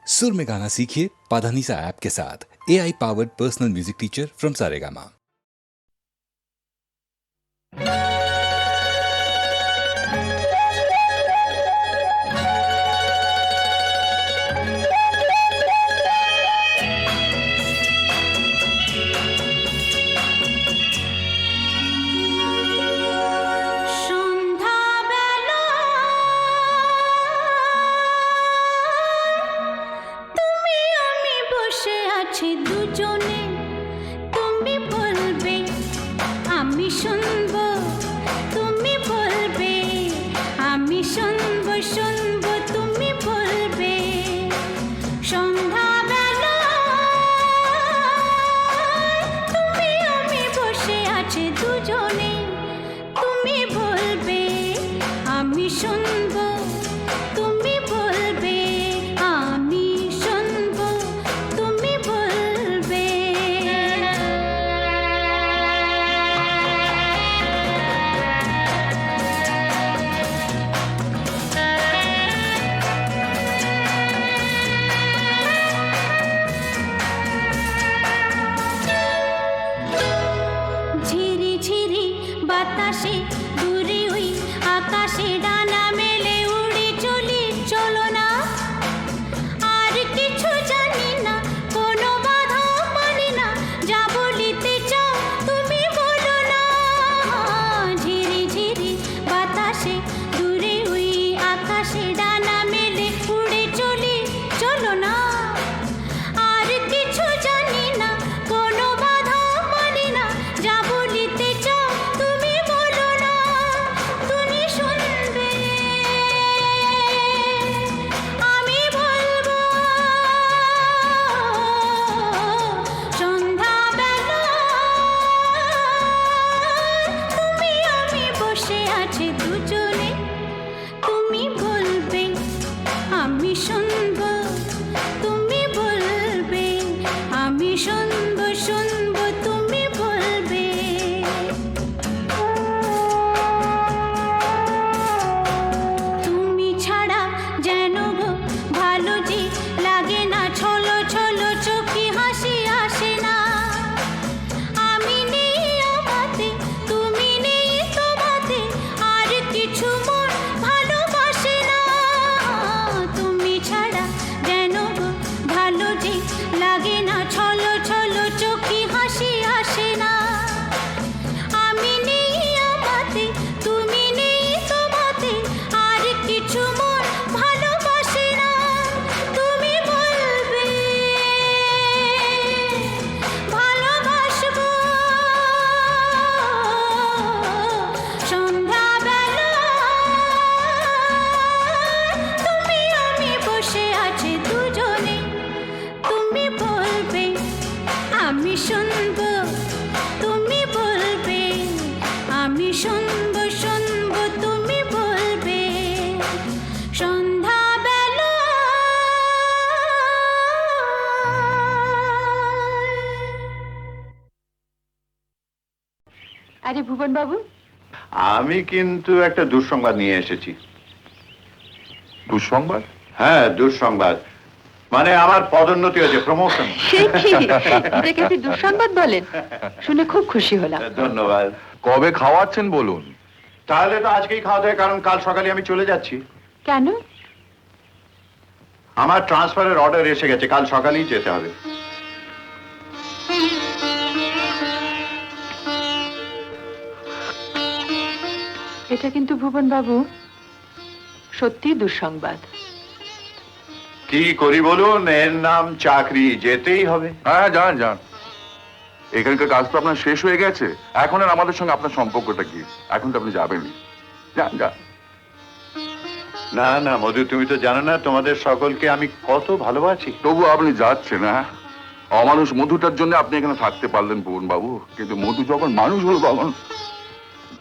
सुर में गाना सीखिए पाधानीसा ऐप के साथ। AI powered personal music teacher from Saregama. দুজনে তুমি বলবে আমি শুনবো, তুমি বলবে আমি শুনবো, শুনবো তুমি বলবে। সন্ধ্যাবেলা তুমি আমি বসে আছি দুজনে, তুমি বলবে আমি শুনবো, তুমি বলবে আমি শুনবো, তুমি বলবে। ঝিরি ঝিরি বাতাসে দূরে ওই আকাশে ডানা মেলে উড়ে চলি, চলো না আর কিছু জানি না, কোনো বাধা মানি না, যা বলিতে চাও তুমি বলো না। ঝিরি ঝিরি বাতাসে দূরে ওই আকাশে ডানা মেলে উড়ে চলি, চলো না আর কিছু জানি না, কোনো বাধা মানি না, যা বলিতে চাও তুমি বলো না। তুমি শুনবে আমি বলবো। সন্ধ্যাবেলা তুমি আমি বসে আছি দুজনে, তুমি বলবে আমি শুনবো, তুমি বলবে আমি শুনবো, শুনবো তুমি বলবে। তুমি ছাড়া যেন গো ভালো যে লাগে না, ছলো ছলো চোখে হাসি আসে না। আমি নেই আমাতে, তুমি নেই তোমাতে, আর কিছু মন ভালোবাসে না। তুমি ছাড়া যেন গো ভালো যে লাগে না, ছলো ছলো চোখে হাসি আসে না। আমি নেই আমাতে, তুমি নেই তোমাতে, আর কিছু মন ভালোবাসে না। তুমি বলবে ভালোবাসবো। সন্ধ্যাবেলা তুমি আমি বসে আছি দুজনে, তুমি বলবে আমি শুনবো, তুমি বলবে আমি শুনবো, শুনবো তুমি বলবে। সন্ধ্যাবেলা আরে ভুবন বাবু, আমি কিন্তু একটা দুঃসংবাদ নিয়ে এসেছি। দুঃসংবাদ? হ্যাঁ, দুঃসংবাদ মানে আমার পদোন্নতি হয়েছে, প্রমোশন। সে কি এটাকে আপনি দুঃসংবাদ বলেন? শুনে খুব খুশি হলাম। ধন্যবাদ। কবে খাওয়াচ্ছেন বলুন? তাহলে তো আজকেই খাওয়াতে হয়, কারণ কাল সকালে আমি চলে যাচ্ছি। কেন? আমার ট্রান্সফারের অর্ডার এসে গেছে, কাল সকালেই যেতে হবে। এটা কিন্তু ভুবন বাবু সত্যি দুঃসংবাদ। কি করি বলুন, এর নাম চাকরি, যেতেই হবে। হ্যাঁ, যান যান। এখানকার কাজ তো আপনার শেষ হয়ে গেছে, এখন আর আমাদের সঙ্গে আপনার সম্পর্কটা কি? এখন তো আপনি যাবেনই। যান যান। না না মধু, তুমি তো জানো না তোমাদের সকলকে আমি কত ভালোবাসি। তবু আপনি যাচ্ছেন, হ্যাঁ? অমানুষ মধুটার জন্য আপনি এখানে থাকতে পারলেন ভুবন বাবু, কিন্তু মধু যখন মানুষ হলো তখন।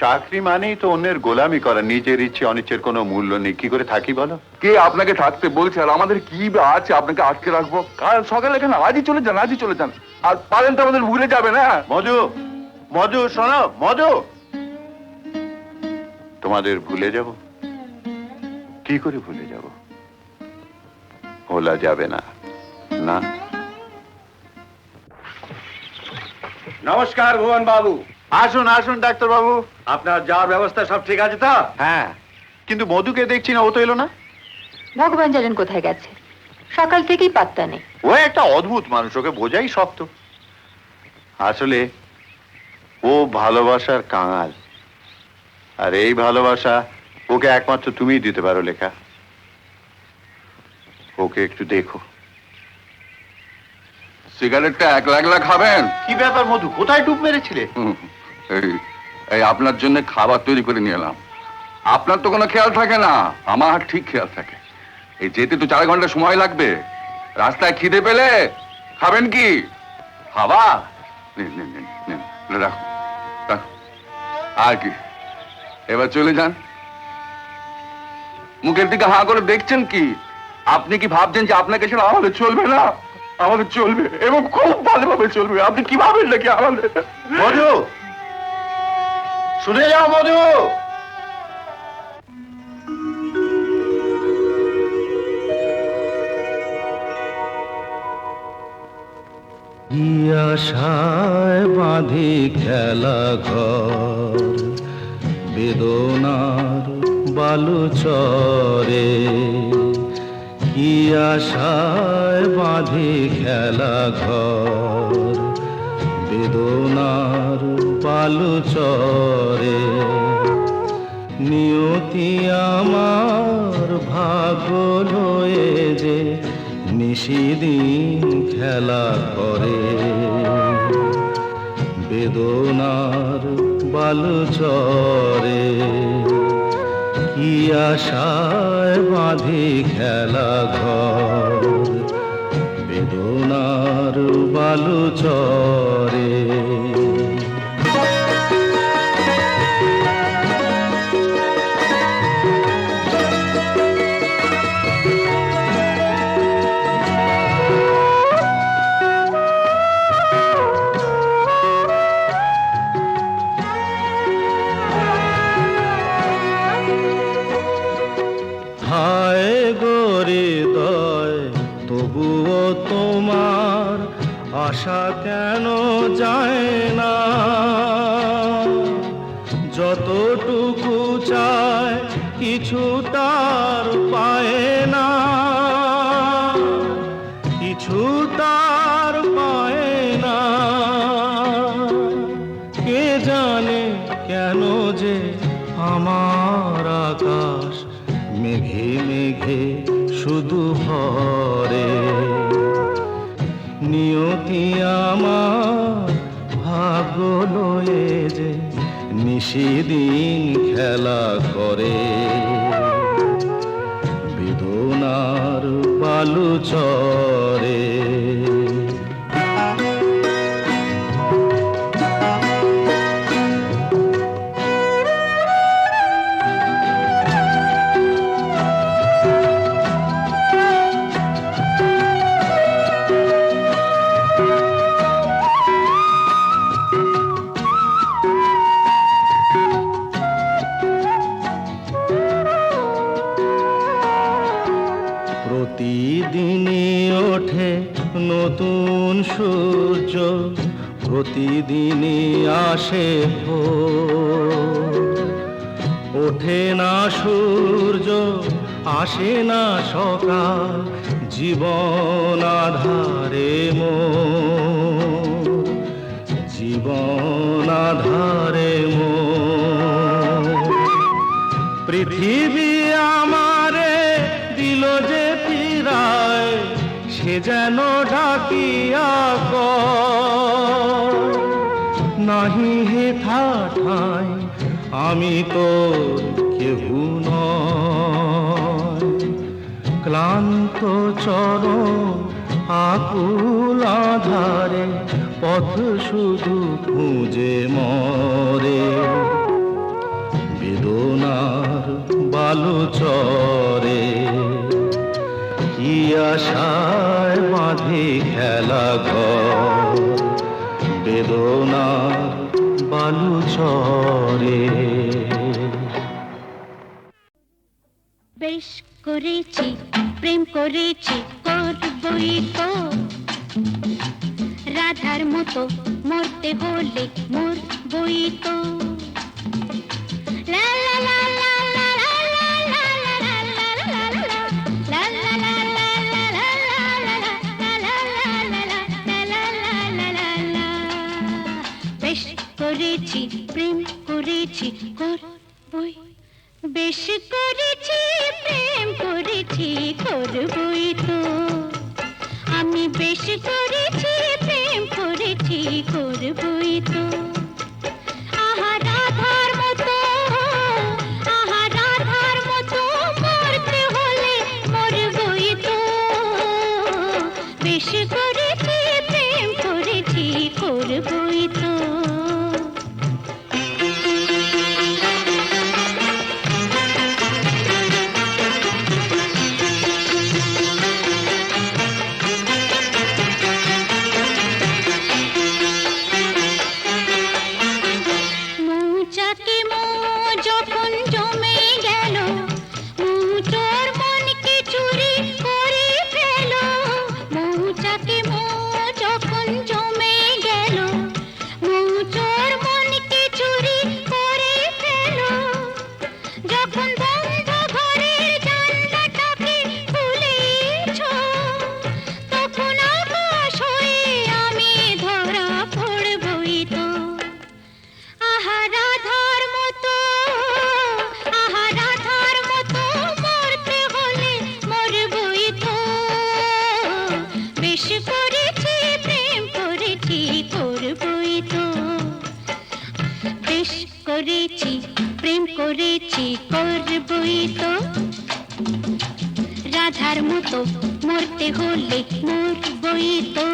চাকরি মানেই তো অন্যের গোলামি করা, নিজের ইচ্ছে অনিচ্ছের কোনো মূল্য নেই। কি করে থাকি বলো? কে আপনাকে থাকতে বলছে? আর আমাদের কি বা আছে আপনাকে আটকে রাখবো? কাল সকালে এখানে আজই চলে যান, আজই চলে যান। আর পারেন তো আমাদের ভুলে যাবেন। হ্যাঁ মধু, মধু শোনো, মধু। তোমাদের ভুলে যাব? কি করে ভুলে যাব? ভোলা যাবে না। না, নমস্কার ভুবন বাবু, আসুন আসুন ডাক্তার বাবু। আপনার যাওয়ার ব্যবস্থা সব ঠিক আছে তো? হ্যাঁ, কিন্তু মধুকে দেখছি না, ও তো এলো না। ভগবান জানেন কোথায় গেছে, সকাল থেকেই পাত্তা নেই। ও একটা অদ্ভুত মানুষ, ওকে বোঝাই শক্ত। আসলে ও ভালোবাসার কাঙাল, আর এই ভালোবাসা ওকে একমাত্র তুমিই দিতে পারো লেখা। ওকে একটু দেখো। সিগারেটটা একলা একলা খাবেন? কি ব্যাপার মধু, কোথায় ডুব মেরেছিলে? এই এই আপনার জন্য খাবার তৈরি করে নিয়ে এলাম। আপনার তো কোনো খেয়াল থাকে না, আমার ঠিক খেয়াল থাকে। এই যেতে তো 4 ঘন্টা সময় লাগবে। রাস্তায় খিদে পেলে খাবেন কি? খাবার নিন নিন নিন নিন, রাখুন রাখুন। আর কি, এবার চলে যান। মুখের দিকে হাঁ করে দেখছেন কি? আপনি কি ভাবছেন যে আপনাকে সেটা আমাদের চলবে না? আমাদের চলবে, এবং খুব ভালোভাবে চলবে। আপনি কি ভাবেন নাকি আমাদের? মধু, শুনে যাও মধু। আশায় বাঁধি খেলা ঘর, বেদনার বালু চরে। কি আশায় বাঁধি খেলা ঘর, বেদনার বালু চরে। নিয়তি আমার ভাগ্য লয়ে যে নিশিদিন খেলা করে, বেদনার বালু চরে। কি আশায় বাঁধি খেলা ঘর, বেদনার বালু চরে। হায় গরিদয়, তবুও তোমার আশা কেন যায় না? যতটুকু চায় কিছু তার পায় না, কিছু তার পায় না। কে জানে কেন যে আমার আকাশ মেঘে মেঘে শুধু ভরে। নিয়তি আমার ভাগ্য লয়ে যে নিশিদিন খেলা করে, বেদনার বালু চরে। প্রতিদিনই ওঠে নতুন সূর্য, প্রতিদিনই আসে ভোর। ওঠে না সূর্য, আসে না সকাল, জীবন আধারে মোর, জীবন আধারে মোর। পৃথিবী আমারে দিল যে ফিরায়, সে যেন ডাকিয়া কয়, নাহি হে ঠাই আমি তো কেহু নয়। ক্লান্ত চরণ আকুল আধারে, পথ শুধু খুঁজে মরে, বেদনার বালু চরে। কি আশায় বাঁধি খেলা ঘর, বেদনার বালু চরে। বেশ করেছি প্রেম করেছি বই তো রাধার মতো মরতে হলে মোর বই তো লা লা লা লা লা লা লা লা লা লা লা লা লা বেশ করেছি প্রেম করেছি করবই বেশ করেছি প্রেম করেছি করবই তো আমি বেশ করেছি প্রেম করেছি করবই তো আহা রাধার মতো মরতে হলে মরবই তো বেশ করেছি প্রেম করেছি করবই তো মৌচাকে যখন জমে গেল মৌচোর মনকে চুরি করে ফেল মৌচাকে যখন জমে গেল মৌচোর মনকে চুরি করে ফেল যখন বন্ধ ঘরের জানলাটাকে খুলেছ তখন আকাশ হয়ে আমি ধরা পড়বই তো আহা রাধার মতো মরতে হলে মরবই তো বেশ করেছি প্রেম করেছি করবই তো বেশ করেছি প্রেম করেছি করবই তো রাধার মতো মরতে হলে মরবই তো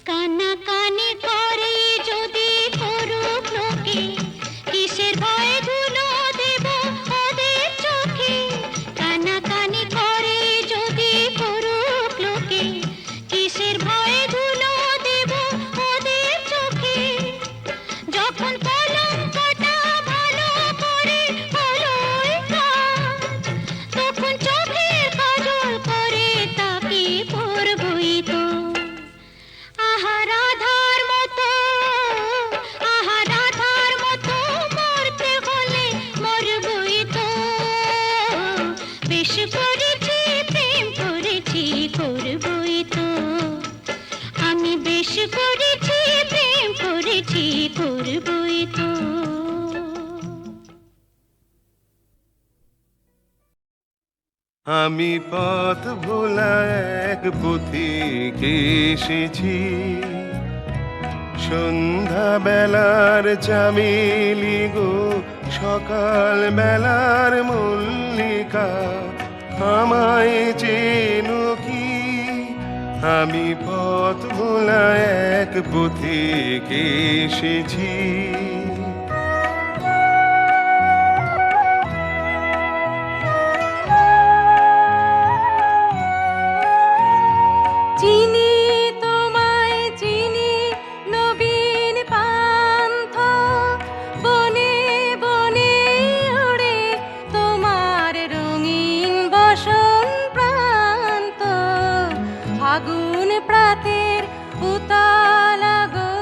কানাকানি করে যদি করুক লোকে কিসের ভয়ে ধুলো দেব ওদের চোখে কানাকানি করে যদি করুক লোকে কিসের ভয়ে ধুলো দেব ওদের চোখে যখন কলঙ্কটা ভালো করে হলোই কাজ তখন চোখের কাজল করে তাকে পরবই তো আহা রাধার মতো মরতে হলে মরবই তো বেশ করেছি প্রেম করেছি করবই তো আমি বেশ করেছি প্রেম করেছি করবই তো আমি পথ ভোলা এক পথিক এসেছি সন্ধ্যা বেলার চামেলি গো সকাল বেলার মল্লিকা আমায় চেনো কি আমি পথ ভোলা এক পথিক এসেছি চিনি তোমায় চিনি নবীন পান্থ বনে বনে ওড়ে তোমার রঙিন বসন প্রান্ত ফাগুন প্রাতের উতালা গো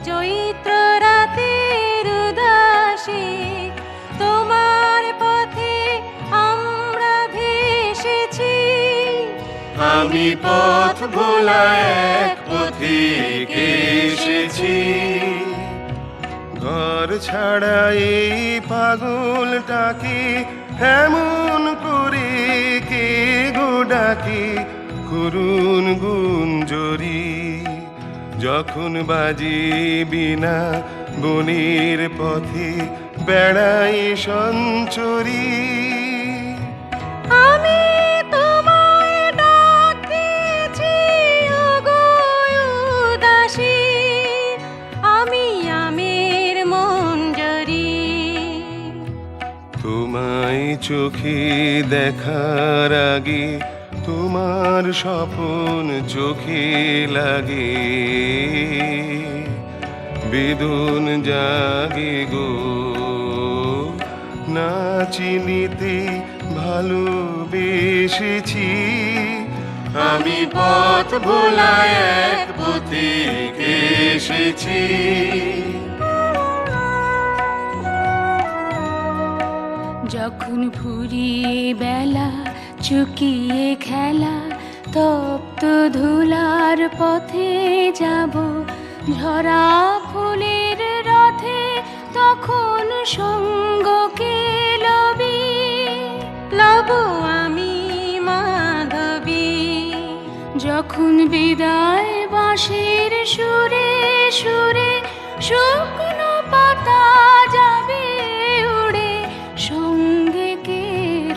চৈত্র রাতের উদাসী তোমার পথে আমরা ভেসেছি আমি পথ ভোলা এক পথিক এসেছি ঘর ছাড়া এই পাগলটাকে এমন করে কে গো ডাকে করুণ গুঞ্জরি যখন বাজে বিনা বনের পথে বেড়াই সঞ্চরী আমি তোমায় ডাকছি ওগো উদাসী আমি আমের মঞ্জরি তোমায় চোখে দেখার আগে তোমার স্বপন চোখে লাগে বেদন জাগে গো, না চিনিতে ভালোবেসেছি আমি, পথ ভোলায় এক পথিক এসেছি। যখন ফুরিয়ে বেলা চুকিয়ে খেলা, তপ্ত ধুলার পথে যাব ঝরা ফুলের রথে, তখন সঙ্গকে লবি লব আমি মাধবী। যখন বিদায় বাঁশির সুরে সুরে শুকনো পাতা যাবে উড়ে, সঙ্গে কে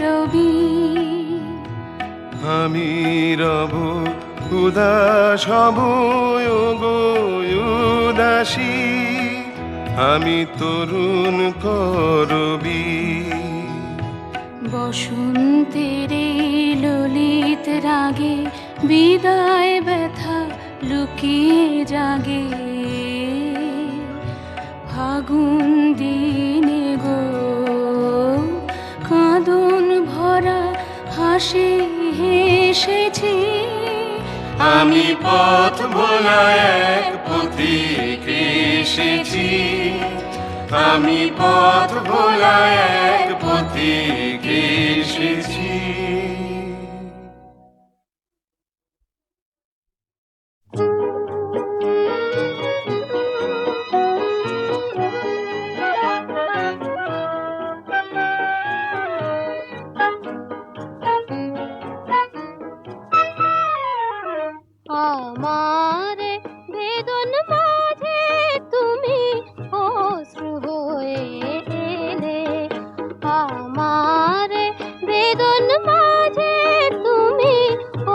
রবি। আমি রব উদাস হব গো উদাসী, আমি তরুণ করবি। বসন্তের ললিত রাগে বিদায় ব্যথা লুকিয়ে জাগে, ফাগুন দিনে গো কাঁদন ভরা হাসি হেসেছি আমি, পথ ভোলায় এক পথিক এসেছি আমি, পথ ভোলায় এক পথিক এসেছি। আমার বেদন মাঝে তুমি অশ্রু হয়ে এলে, আমার বেদন মাঝে তুমি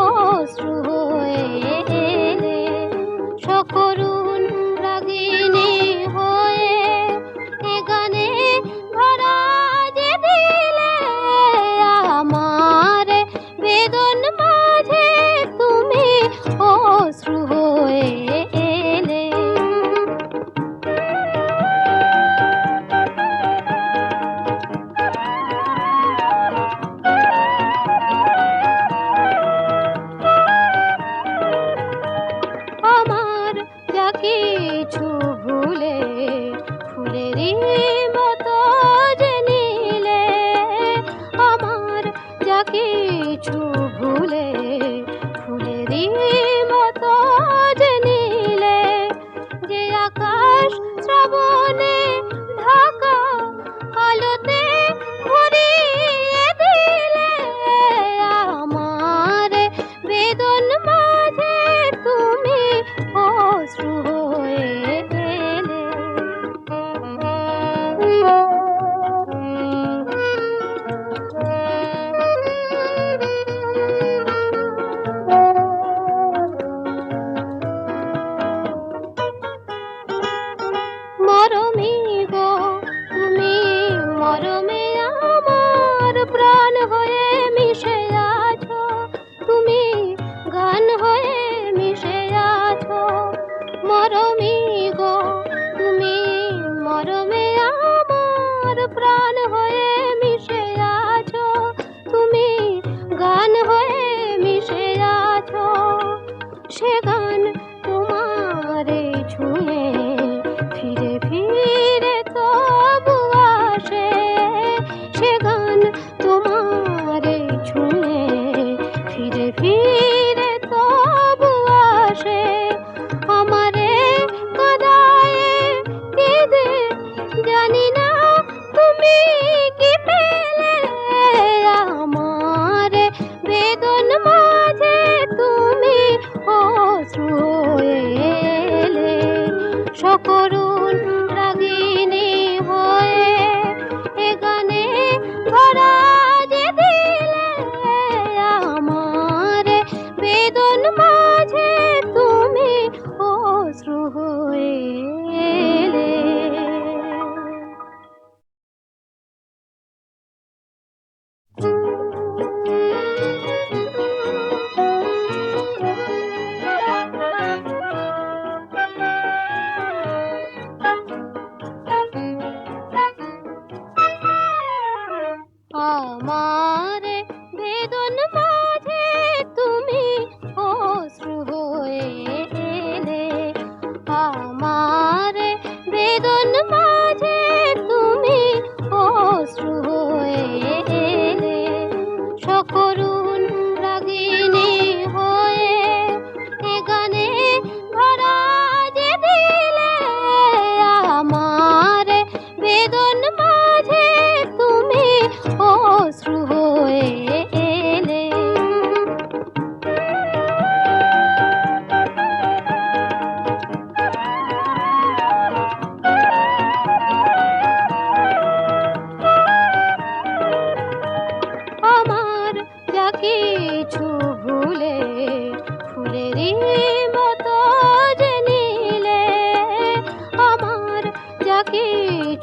অশ্রু হয়ে এলে, সকরুণ রাগিনী হয়ে এ গানে ভরা যে দিলে, আমার বেদন মাঝে তুমি অশ্রু হয়ে এলে। আমার যা কিছু ভুলে ফুলেরই মতো যে নীলে, আমার যা কিছু ভুলে ফুলেরই মতো যে নীলে, যে আকাশ শ্রাবণে ঢাকা আলোতে ভরিয়ে দিলে, আমার বেদন মাঝে তুমি অশ্রু হয়ে এলে। মরমী গো তুমি মরমে আমার প্রাণ হয়ে মিশে আছো, তুমি গান হয়ে মিশে আছো। মরমী গো তুমি মরমে আমার প্রাণ হয়ে মিশে আছো, তুমি গান হয়ে মিশে আছো। সে গান তোমারে ছুঁয়ে ফিরে ফিরে তবু আসে, সে গান তোমারে ছুঁয়ে ফিরে ফিরে তবু আসে। আমারে কাদায়ে কেঁদে জানি না তুমি কি পেলে, আমার বেদন মাঝে তুমি অশ্রু হয়ে এলে, সকরুণ রাগিনী হয়ে এ গানে ভরা যে দিলে, আমার বেদন মাঝে তুমি অশ্রু হয়ে এলে।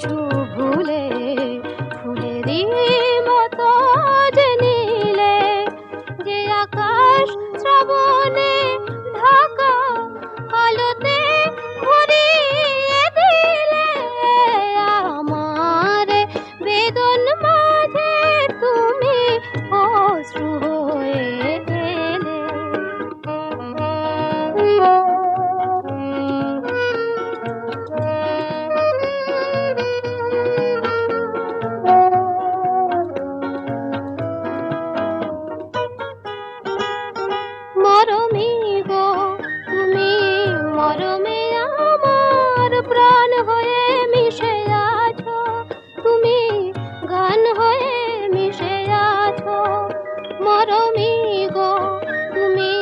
কিছু ভুলে ফুলেরই মতো যে নীলে যে আকাশ শ্রাবণে ঢাকা আলোতে ভরিয়ে দিলে আমার বেদন মাঝে তুমি অশ্রু হয়ে এলে। মরমী গো তুমি মরমে আমার প্রাণ হয়ে মিশে আছো, তুমি গান হয়ে মিশে আছো। মরমী গো তুমি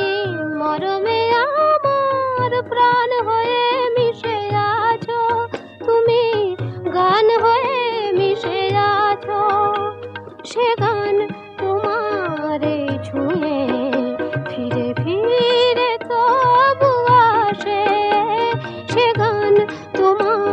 মরমে আমার প্রাণ হয়ে মিশে আছো, তুমি গান হয়ে মিশে আছো। সে গান তোমারে ছুঁয়ে ফিরে ফিরে তবু আসে, সে গান তোমার